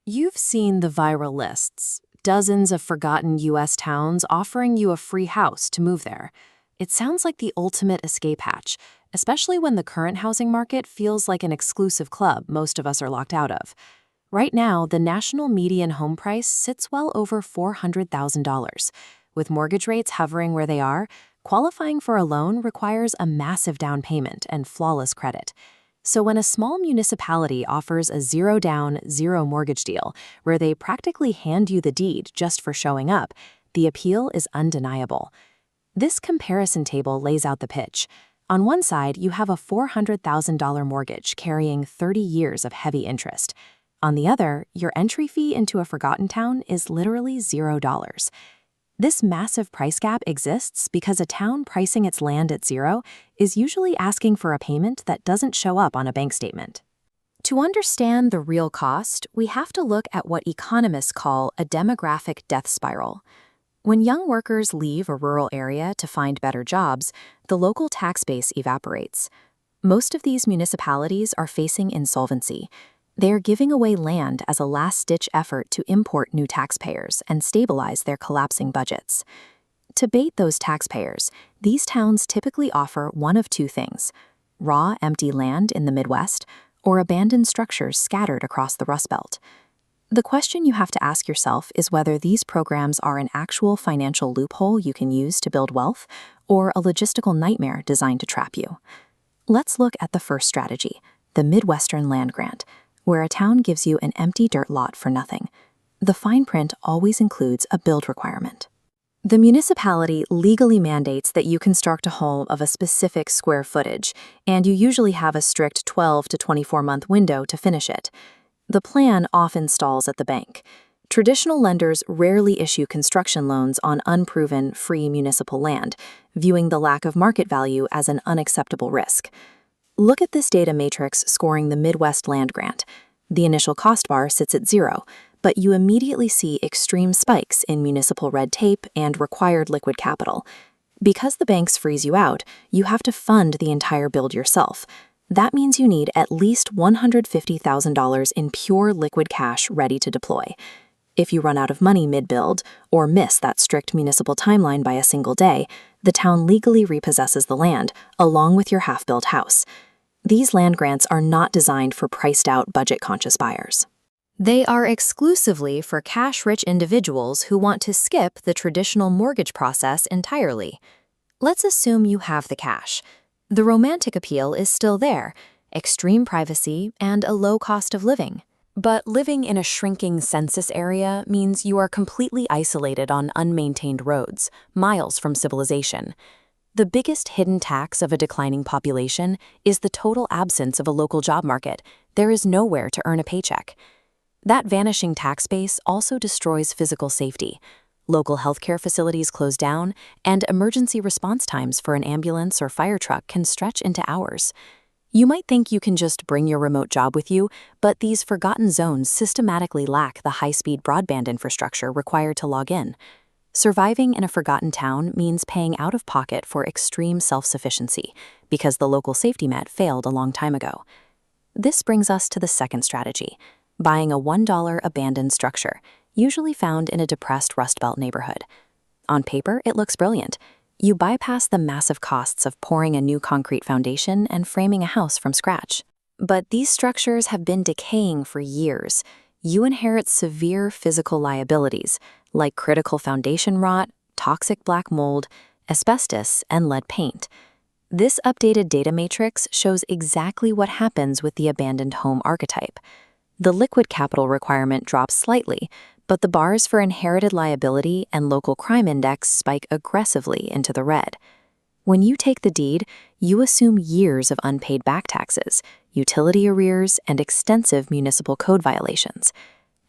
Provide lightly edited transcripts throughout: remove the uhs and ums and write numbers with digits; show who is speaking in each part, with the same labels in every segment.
Speaker 1: You've seen the viral lists, dozens of forgotten US towns offering you a free house to move there. It sounds like the ultimate escape hatch, especially when the current housing market feels like an exclusive club most of us are locked out of. Right now, the national median home price sits well over $400,000. With mortgage rates hovering where they are, qualifying for a loan requires a massive down payment and flawless credit. So when a small municipality offers a zero down, zero mortgage deal, where they practically hand you the deed just for showing up, the appeal is undeniable. This comparison table lays out the pitch. On one side, you have a $400,000 mortgage carrying 30 years of heavy interest. On the other, your entry fee into a forgotten town is literally $0. This massive price gap exists because a town pricing its land at zero is usually asking for a payment that doesn't show up on a bank statement. To understand the real cost, we have to look at what economists call a demographic death spiral. When young workers leave a rural area to find better jobs, the local tax base evaporates. Most of these municipalities are facing insolvency. They are giving away land as a last-ditch effort to import new taxpayers and stabilize their collapsing budgets. To bait those taxpayers, these towns typically offer one of two things: raw, empty land in the Midwest, or abandoned structures scattered across the Rust Belt. The question you have to ask yourself is whether these programs are an actual financial loophole you can use to build wealth, or a logistical nightmare designed to trap you. Let's look at the first strategy, the Midwestern Land Grant, where a town gives you an empty dirt lot for nothing. The fine print always includes a build requirement. The municipality legally mandates that you construct a home of a specific square footage, and you usually have a strict 12 to 24-month window to finish it. The plan often stalls at the bank. Traditional lenders rarely issue construction loans on unproven, free municipal land, viewing the lack of market value as an unacceptable risk. Look at this data matrix scoring the Midwest Land Grant. The initial cost bar sits at zero, but you immediately see extreme spikes in municipal red tape and required liquid capital. Because the banks freeze you out, you have to fund the entire build yourself. That means you need at least $150,000 in pure liquid cash ready to deploy. If you run out of money mid-build, or miss that strict municipal timeline by a single day, the town legally repossesses the land, along with your half-built house. These land grants are not designed for priced-out, budget-conscious buyers. They are exclusively for cash-rich individuals who want to skip the traditional mortgage process entirely. Let's assume you have the cash. The romantic appeal is still there: extreme privacy and a low cost of living. But living in a shrinking census area means you are completely isolated on unmaintained roads, miles from civilization. The biggest hidden tax of a declining population is the total absence of a local job market. There is nowhere to earn a paycheck. That vanishing tax base also destroys physical safety. Local healthcare facilities close down, and emergency response times for an ambulance or fire truck can stretch into hours. You might think you can just bring your remote job with you, but these forgotten zones systematically lack the high-speed broadband infrastructure required to log in. Surviving in a forgotten town means paying out of pocket for extreme self-sufficiency, because the local safety net failed a long time ago. This brings us to the second strategy: buying a $1 abandoned structure, usually found in a depressed Rust Belt neighborhood. On paper, it looks brilliant. You bypass the massive costs of pouring a new concrete foundation and framing a house from scratch. But these structures have been decaying for years. You inherit severe physical liabilities, like critical foundation rot, toxic black mold, asbestos, and lead paint. This updated data matrix shows exactly what happens with the abandoned home archetype. The liquid capital requirement drops slightly, but the bars for inherited liability and local crime index spike aggressively into the red. When you take the deed, you assume years of unpaid back taxes, utility arrears, and extensive municipal code violations.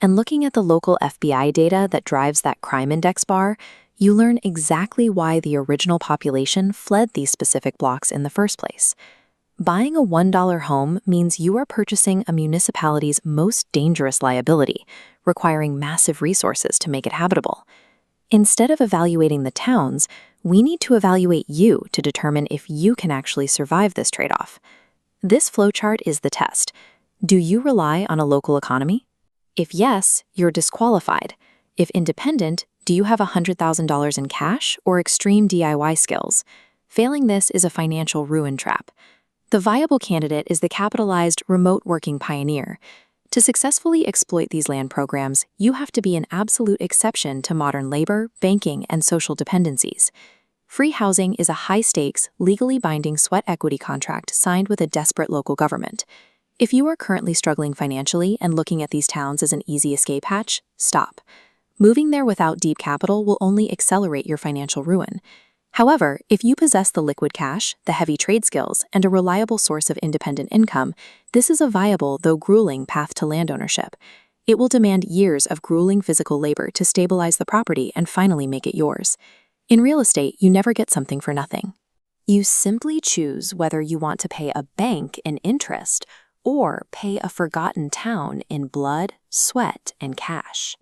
Speaker 1: And looking at the local FBI data that drives that crime index bar, you learn exactly why the original population fled these specific blocks in the first place. Buying a $1 home means you are purchasing a municipality's most dangerous liability, requiring massive resources to make it habitable. Instead of evaluating the towns, we need to evaluate you to determine if you can actually survive this trade-off. This flowchart is the test. Do you rely on a local economy? If yes, you're disqualified. If independent, do you have $100,000 in cash or extreme DIY skills? Failing this is a financial ruin trap. The viable candidate is the capitalized remote working pioneer. To successfully exploit these land programs, you have to be an absolute exception to modern labor, banking, and social dependencies. Free housing is a high-stakes, legally binding sweat equity contract signed with a desperate local government. If you are currently struggling financially and looking at these towns as an easy escape hatch, stop. Moving there without deep capital will only accelerate your financial ruin. However, if you possess the liquid cash, the heavy trade skills, and a reliable source of independent income, this is a viable, though grueling, path to land ownership. It will demand years of grueling physical labor to stabilize the property and finally make it yours. In real estate, you never get something for nothing. You simply choose whether you want to pay a bank in interest or pay a forgotten town in blood, sweat, and cash.